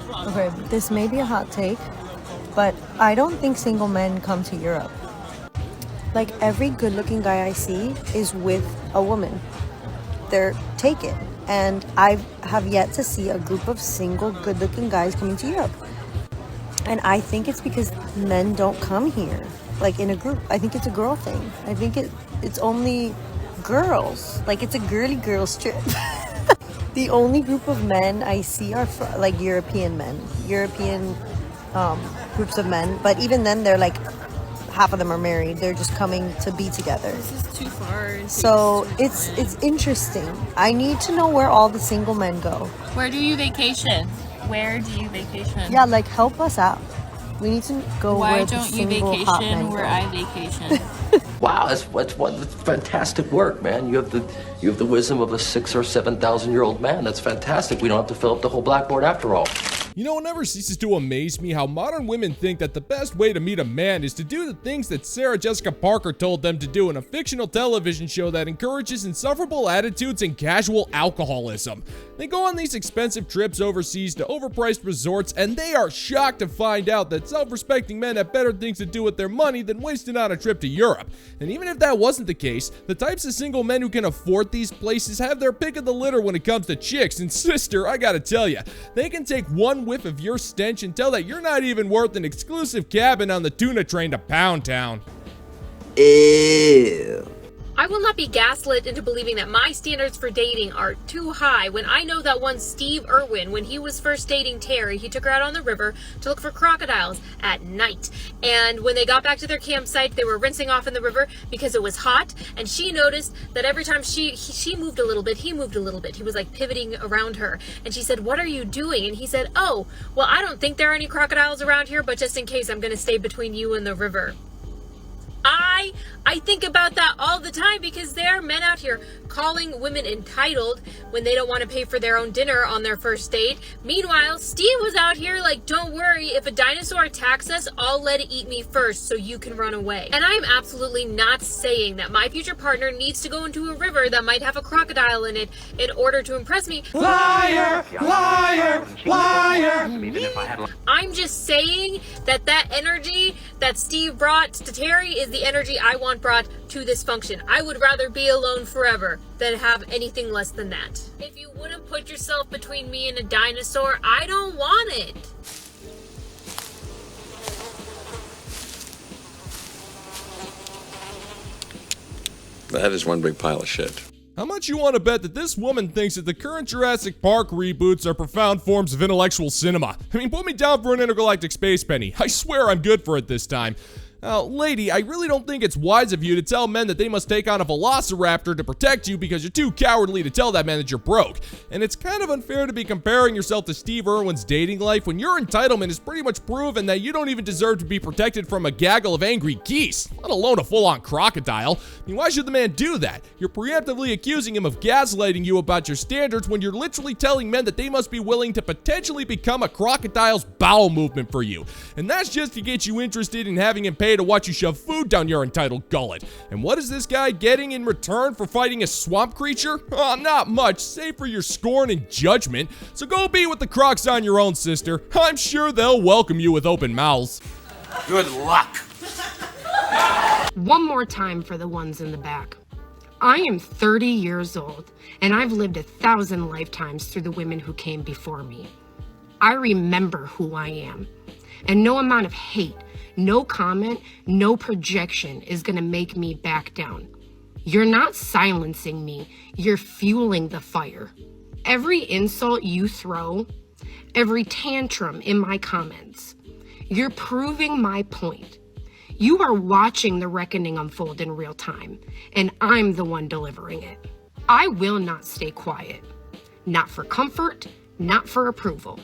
Okay, this may be a hot take, but I don't think single men come to Europe. Like, every good-looking guy I see is with a woman. They're taken. And I have yet to see a group of single, good-looking guys coming to Europe. And I think it's because men don't come here, like, in a group. I think it's a girl thing. I think it's only girls. Like, it's a girly girls trip. The only group of men I see are like European men, European groups of men. But even then, they're like, half of them are married. They're just coming to be together. This is too far. So it's interesting. I need to know where all the single men go. Where do you vacation? Where do you vacation? Yeah, like, help us out. We need to go Why where the don't you single hot men vacation where go. I vacation? Wow, that's fantastic work, man. You have the wisdom of a 6,000 or 7,000-year-old man. That's fantastic. We don't have to fill up the whole blackboard after all. You know, it never ceases to amaze me how modern women think that the best way to meet a man is to do the things that Sarah Jessica Parker told them to do in a fictional television show that encourages insufferable attitudes and casual alcoholism. They go on these expensive trips overseas to overpriced resorts, and they are shocked to find out that self-respecting men have better things to do with their money than wasting on a trip to Europe. And even if that wasn't the case, the types of single men who can afford these places have their pick of the litter when it comes to chicks. And sister, I gotta tell ya, they can take one whiff of your stench and tell that you're not even worth an exclusive cabin on the tuna train to Pound Town. Ew. I will not be gaslit into believing that my standards for dating are too high when I know that one Steve Irwin, when he was first dating Terry, he took her out on the river to look for crocodiles at night. And when they got back to their campsite, they were rinsing off in the river because it was hot. And she noticed that every time she moved a little bit, he moved a little bit. He was like pivoting around her. And she said, "What are you doing?" And he said, "Oh, well, I don't think there are any crocodiles around here, but just in case, I'm going to stay between you and the river." I think about that all the time because there are men out here calling women entitled when they don't want to pay for their own dinner on their first date. Meanwhile, Steve was out here like, "Don't worry, if a dinosaur attacks us, I'll let it eat me first so you can run away." And I am absolutely not saying that my future partner needs to go into a river that might have a crocodile in it in order to impress me. Liar, liar, liar. I'm just saying that energy that Steve brought to Terry is the energy I want brought to this function. I would rather be alone forever than have anything less than that. If you wouldn't put yourself between me and a dinosaur, I don't want it. That is one big pile of shit. How much you want to bet that this woman thinks that the current Jurassic Park reboots are profound forms of intellectual cinema? I mean, put me down for an intergalactic space penny. I swear I'm good for it this time. Now, lady, I really don't think it's wise of you to tell men that they must take on a velociraptor to protect you because you're too cowardly to tell that man that you're broke. And it's kind of unfair to be comparing yourself to Steve Irwin's dating life when your entitlement is pretty much proven that you don't even deserve to be protected from a gaggle of angry geese, let alone a full-on crocodile. I mean, why should the man do that? You're preemptively accusing him of gaslighting you about your standards when you're literally telling men that they must be willing to potentially become a crocodile's bowel movement for you. And that's just to get you interested in having him pay to watch you shove food down your entitled gullet. And what is this guy getting in return for fighting a swamp creature? Oh, not much, save for your scorn and judgment. So go be with the crocs on your own, sister. I'm sure they'll welcome you with open mouths. Good luck. One more time for the ones in the back. I am 30 years old, and I've lived 1,000 lifetimes through the women who came before me. I remember who I am, and no amount of hate, no comment, no projection is gonna make me back down. You're not silencing me, you're fueling the fire. Every insult you throw, every tantrum in my comments, you're proving my point. You are watching the reckoning unfold in real time, and I'm the one delivering it. I will not stay quiet. Not for comfort, not for approval.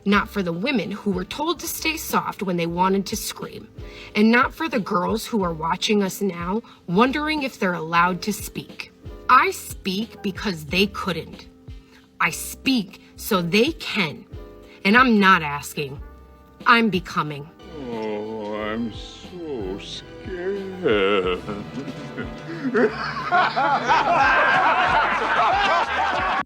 Not for the women who were told to stay soft when they wanted to scream. And not for the girls who are watching us now, wondering if they're allowed to speak. I speak because they couldn't. I speak so they can. And I'm not asking. I'm becoming. Oh, I'm so scared.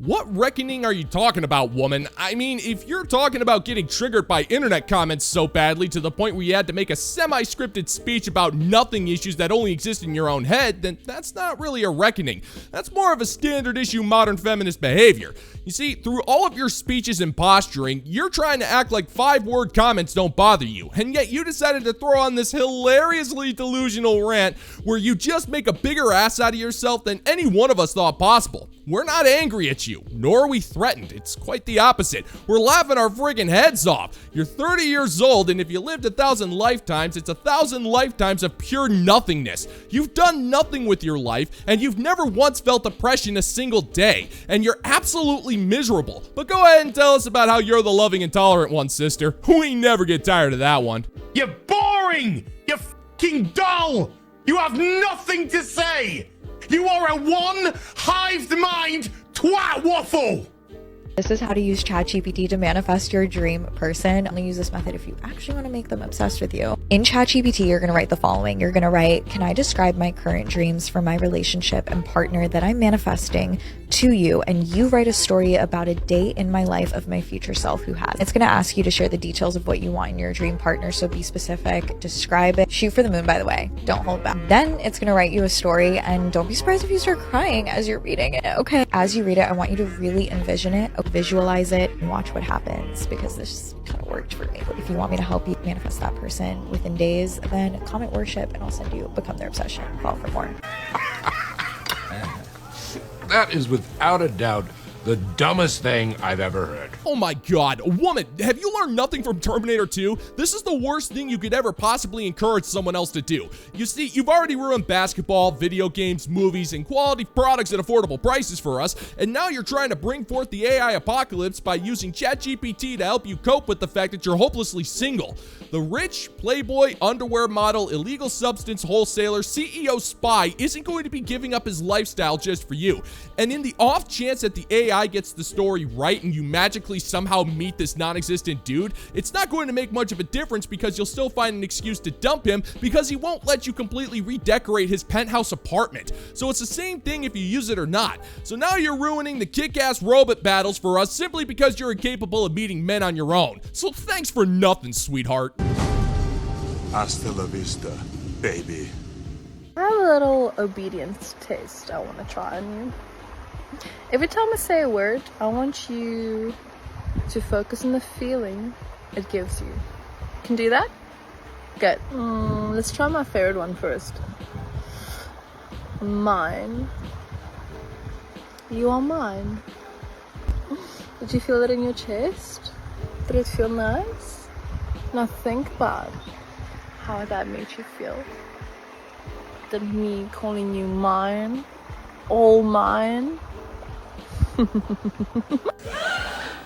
What reckoning are you talking about, woman? I mean, if you're talking about getting triggered by internet comments so badly to the point where you had to make a semi-scripted speech about nothing issues that only exist in your own head, then that's not really a reckoning. That's more of a standard issue modern feminist behavior. You see, through all of your speeches and posturing, you're trying to act like 5-word comments don't bother you, and yet you decided to throw on this hilariously delusional rant where you just make a bigger ass out of yourself than any one of us thought possible. We're not angry at you, nor are we threatened. It's quite the opposite. We're laughing our friggin' heads off. You're 30 years old, and if you lived 1,000 lifetimes, it's 1,000 lifetimes of pure nothingness. You've done nothing with your life, and you've never once felt depression a single day, and you're absolutely miserable. But go ahead and tell us about how you're the loving and tolerant one, sister. We never get tired of that one. You're boring! You're fucking dull! You have nothing to say! You are a one-hived mind twat waffle! This is how to use ChatGPT to manifest your dream person. Only use this method if you actually want to make them obsessed with you. In ChatGPT, you're going to write the following. You're going to write, can I describe my current dreams for my relationship and partner that I'm manifesting to you? And you write a story about a day in my life of my future self who has. It's going to ask you to share the details of what you want in your dream partner. So be specific, describe it, shoot for the moon, by the way, don't hold back. Then it's going to write you a story, and don't be surprised if you start crying as you're reading it. Okay. As you read it, I want you to really envision it, visualize it, and watch what happens, because this kind of worked for me. If you want me to help you manifest that person within days, then comment worship and I'll send you Become Their Obsession. Follow for more. That is without a doubt the dumbest thing I've ever heard. Oh my god, woman, have you learned nothing from Terminator 2? This is the worst thing you could ever possibly encourage someone else to do. You see, you've already ruined basketball, video games, movies, and quality products at affordable prices for us, and now you're trying to bring forth the AI apocalypse by using ChatGPT to help you cope with the fact that you're hopelessly single. The rich, playboy, underwear model, illegal substance wholesaler, CEO spy isn't going to be giving up his lifestyle just for you. And in the off chance that the AI gets the story right and you magically somehow meet this non-existent dude, it's not going to make much of a difference because you'll still find an excuse to dump him because he won't let you completely redecorate his penthouse apartment. So it's the same thing if you use it or not. So now you're ruining the kick-ass robot battles for us simply because you're incapable of meeting men on your own. So thanks for nothing, sweetheart. Hasta la vista, baby. I have a little obedience taste I want to try on you. Every time I say a word, I want you to focus on the feeling it gives you. Can do that? Good. Let's try my favorite one first. Mine. You are mine. Did you feel it in your chest? Did it feel nice? Now think about how that made you feel. That me calling you mine, all mine.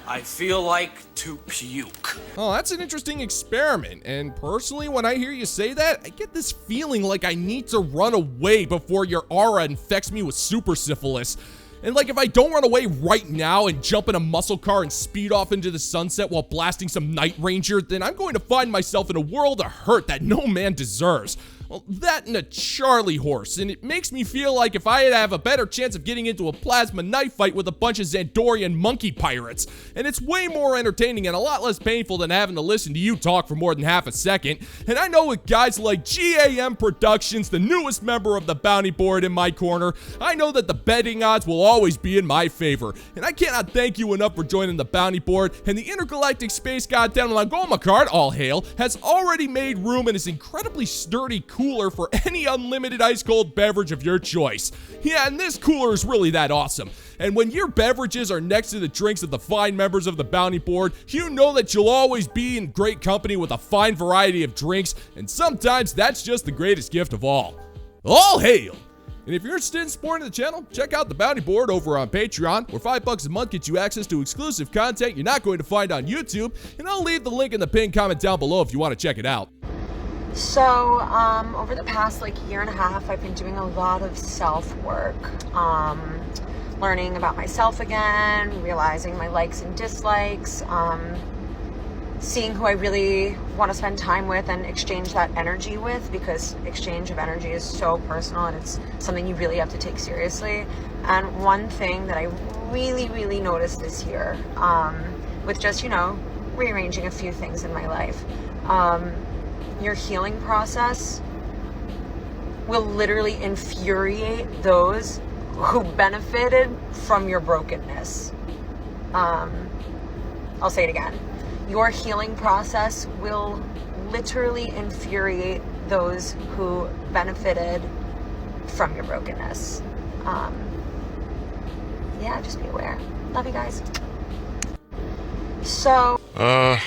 I feel like to puke. Oh, that's an interesting experiment, and personally, when I hear you say that, I get this feeling like I need to run away before your aura infects me with super syphilis. And like, if I don't run away right now and jump in a muscle car and speed off into the sunset while blasting some Night Ranger, then I'm going to find myself in a world of hurt that no man deserves. Well, that and a Charlie horse, and it makes me feel like if I have a better chance of getting into a plasma knife fight with a bunch of Xandorian monkey pirates. And it's way more entertaining and a lot less painful than having to listen to you talk for more than half a second. And I know with guys like GAM Productions, the newest member of the bounty board in my corner, I know that the betting odds will always be in my favor. And I cannot thank you enough for joining the bounty board, and the Intergalactic Space Goddamn Langoma card, all hail, has already made room and is incredibly sturdy cooler for any unlimited ice cold beverage of your choice. Yeah, and this cooler is really that awesome. And when your beverages are next to the drinks of the fine members of the bounty board, you know that you'll always be in great company with a fine variety of drinks, and sometimes that's just the greatest gift of all. All hail! And if you're interested in supporting the channel, check out the bounty board over on Patreon, where $5 a month gets you access to exclusive content you're not going to find on YouTube, and I'll leave the link in the pinned comment down below if you want to check it out. So, over the past year and a half, I've been doing a lot of self-work, learning about myself again, realizing my likes and dislikes, seeing who I really want to spend time with and exchange that energy with, because exchange of energy is so personal and it's something you really have to take seriously. And one thing that I really noticed this year, with just, you know, rearranging a few things in my life, your healing process will literally infuriate those who benefited from your brokenness. I'll say it again. Your healing process will literally infuriate those who benefited from your brokenness. Yeah, just be aware. Love you guys. So, I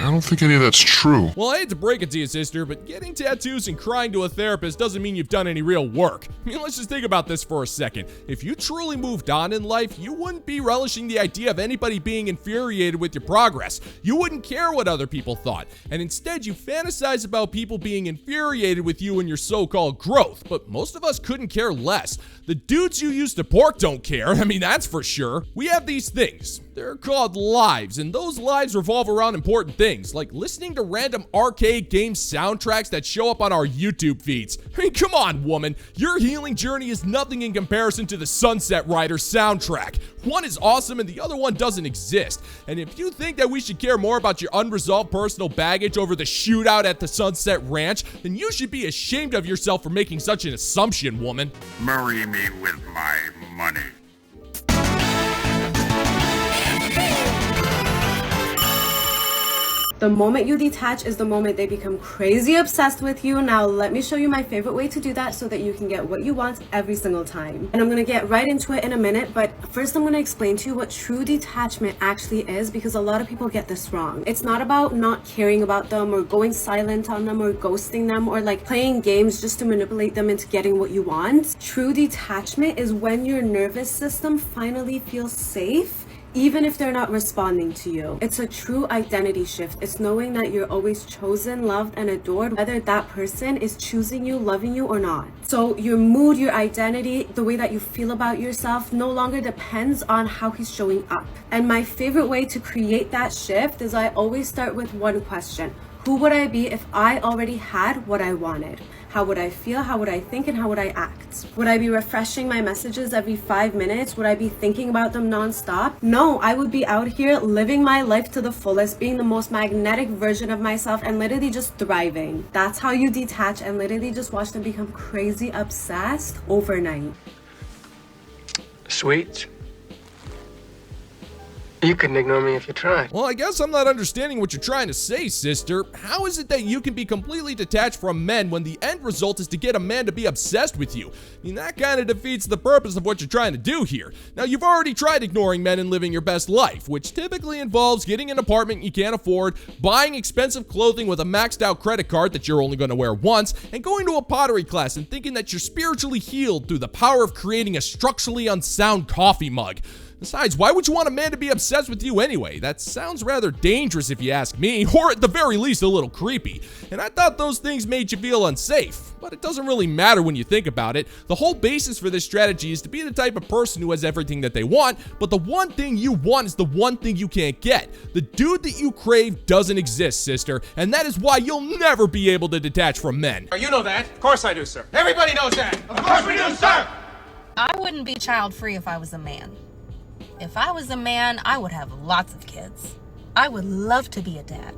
don't think any of that's true. Well, I hate to break it to you, sister, but getting tattoos and crying to a therapist doesn't mean you've done any real work. I mean, let's just think about this for a second. If you truly moved on in life, you wouldn't be relishing the idea of anybody being infuriated with your progress. You wouldn't care what other people thought. And instead, you fantasize about people being infuriated with you and your so-called growth. But most of us couldn't care less. The dudes you used to pork don't care. I mean, that's for sure. We have these things. They're called lives, and those lives revolve around important things, like listening to random arcade game soundtracks that show up on our YouTube feeds. I mean, come on, woman. Your healing journey is nothing in comparison to the Sunset Riders soundtrack. One is awesome and the other one doesn't exist. And if you think that we should care more about your unresolved personal baggage over the shootout at the Sunset Ranch, then you should be ashamed of yourself for making such an assumption, woman. Marry me with my money. The moment you detach is the moment they become crazy obsessed with you. Now, let me show you my favorite way to do that so that you can get what you want every single time. And I'm gonna get right into it in a minute, but first I'm gonna explain to you what true detachment actually is, because a lot of people get this wrong. It's not about not caring about them or going silent on them or ghosting them or like playing games just to manipulate them into getting what you want. True detachment is when your nervous system finally feels safe, even if they're not responding to you. It's a true identity shift. It's knowing that you're always chosen, loved, and adored, whether that person is choosing you, loving you, or not. So your mood, your identity, the way that you feel about yourself no longer depends on how he's showing up. And my favorite way to create that shift is I always start with one question. Who would I be if I already had what I wanted? How would I feel? How would I think? And how would I act? Would I be refreshing my messages every 5 minutes? Would I be thinking about them nonstop? No, I would be out here living my life to the fullest, being the most magnetic version of myself and literally just thriving. That's how you detach and literally just watch them become crazy obsessed overnight. Sweet. You couldn't ignore me if you tried. Well, I guess I'm not understanding what you're trying to say, sister. How is it that you can be completely detached from men when the end result is to get a man to be obsessed with you? I mean, that kind of defeats the purpose of what you're trying to do here. Now, you've already tried ignoring men and living your best life, which typically involves getting an apartment you can't afford, buying expensive clothing with a maxed out credit card that you're only going to wear once, and going to a pottery class and thinking that you're spiritually healed through the power of creating a structurally unsound coffee mug. Besides, why would you want a man to be obsessed with you anyway? That sounds rather dangerous if you ask me, or at the very least a little creepy. And I thought those things made you feel unsafe, but it doesn't really matter when you think about it. The whole basis for this strategy is to be the type of person who has everything that they want, but the one thing you want is the one thing you can't get. The dude that you crave doesn't exist, sister, and that is why you'll never be able to detach from men. You know that. Of course I do, sir. Everybody knows that. Of course we do, sir. I wouldn't be child-free if I was a man. If I was a man, I would have lots of kids. I would love to be a dad.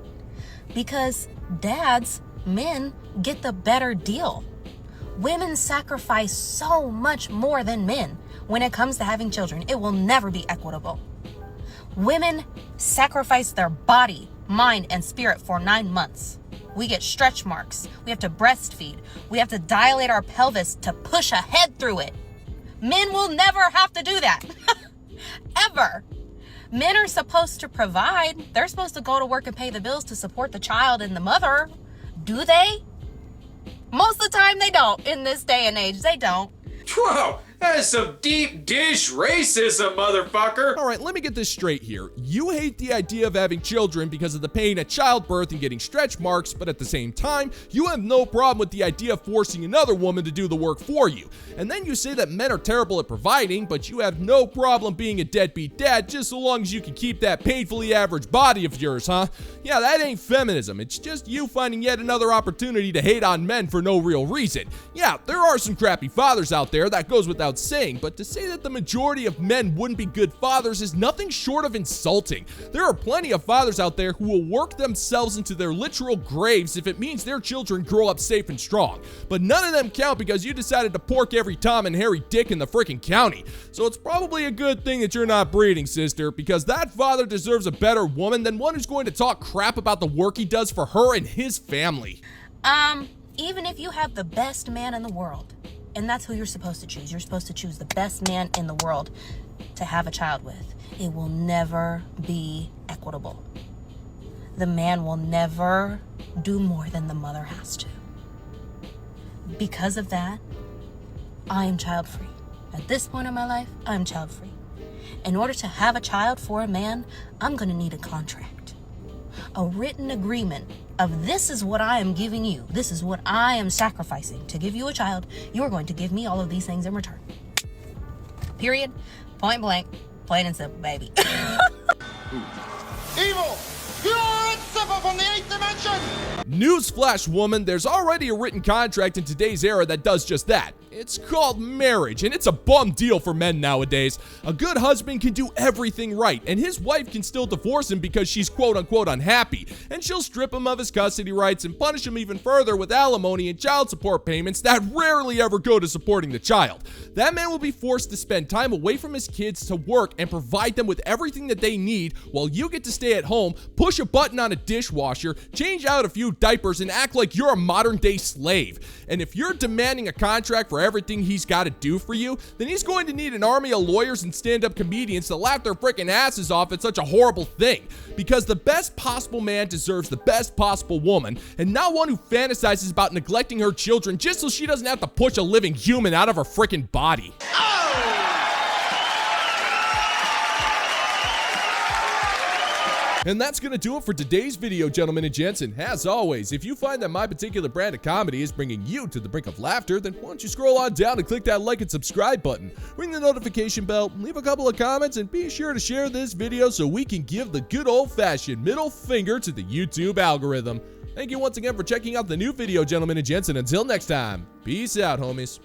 Because dads, men, get the better deal. Women sacrifice so much more than men when it comes to having children. It will never be equitable. Women sacrifice their body, mind, and spirit for 9 months. We get stretch marks. We have to breastfeed. We have to dilate our pelvis to push a head through it. Men will never have to do that. Ever. Men are supposed to provide. They're supposed to go to work and pay the bills to support the child and the mother. Do they? Most of the time they don't. In this day and age, they don't. Whoa, That is some deep dish racism, motherfucker. All right, let me get this straight here. You hate the idea of having children because of the pain at childbirth and getting stretch marks, but at the same time, you have no problem with the idea of forcing another woman to do the work for you. And then you say that men are terrible at providing, but you have no problem being a deadbeat dad just so long as you can keep that painfully average body of yours, huh? Yeah, that ain't feminism. It's just you finding yet another opportunity to hate on men for no real reason. Yeah, there are some crappy fathers out there, that goes without saying, but to say that the majority of men wouldn't be good fathers is nothing short of insulting. There are plenty of fathers out there who will work themselves into their literal graves if it means their children grow up safe and strong. But none of them count because you decided to pork every Tom and Harry Dick in the freaking county. So it's probably a good thing that you're not breeding, sister, because that father deserves a better woman than one who's going to talk crap about the work he does for her and his family. Even if you have the best man in the world, and that's who you're supposed to choose. You're supposed to choose the best man in the world to have a child with. It will never be equitable. The man will never do more than the mother has to. Because of that, I am child-free. At this point in my life, I'm child-free. In order to have a child for a man, I'm going to need a contract. A written agreement of this is what I am giving you. This is what I am sacrificing to give you a child. You're going to give me all of these things in return. Period. Point blank. Plain and simple, baby. Evil! Pure and simple from the 8th dimension! Newsflash, woman, there's already a written contract in today's era that does just that. It's called marriage, and it's a bum deal for men nowadays. A good husband can do everything right, and his wife can still divorce him because she's quote-unquote unhappy, and she'll strip him of his custody rights and punish him even further with alimony and child support payments that rarely ever go to supporting the child. That man will be forced to spend time away from his kids to work and provide them with everything that they need while you get to stay at home, push a button on a dishwasher, change out a few diapers, and act like you're a modern-day slave. And if you're demanding a contract for everything he's got to do for you, then he's going to need an army of lawyers and stand-up comedians to laugh their freaking asses off at such a horrible thing. Because the best possible man deserves the best possible woman, and not one who fantasizes about neglecting her children just so she doesn't have to push a living human out of her freaking body. And that's gonna do it for today's video, gentlemen and gents. And as always, if you find that my particular brand of comedy is bringing you to the brink of laughter, then why don't you scroll on down and click that like and subscribe button, ring the notification bell, leave a couple of comments, and be sure to share this video so we can give the good old-fashioned middle finger to the YouTube algorithm. Thank you once again for checking out the new video, gentlemen and gents, and until next time, peace out, homies.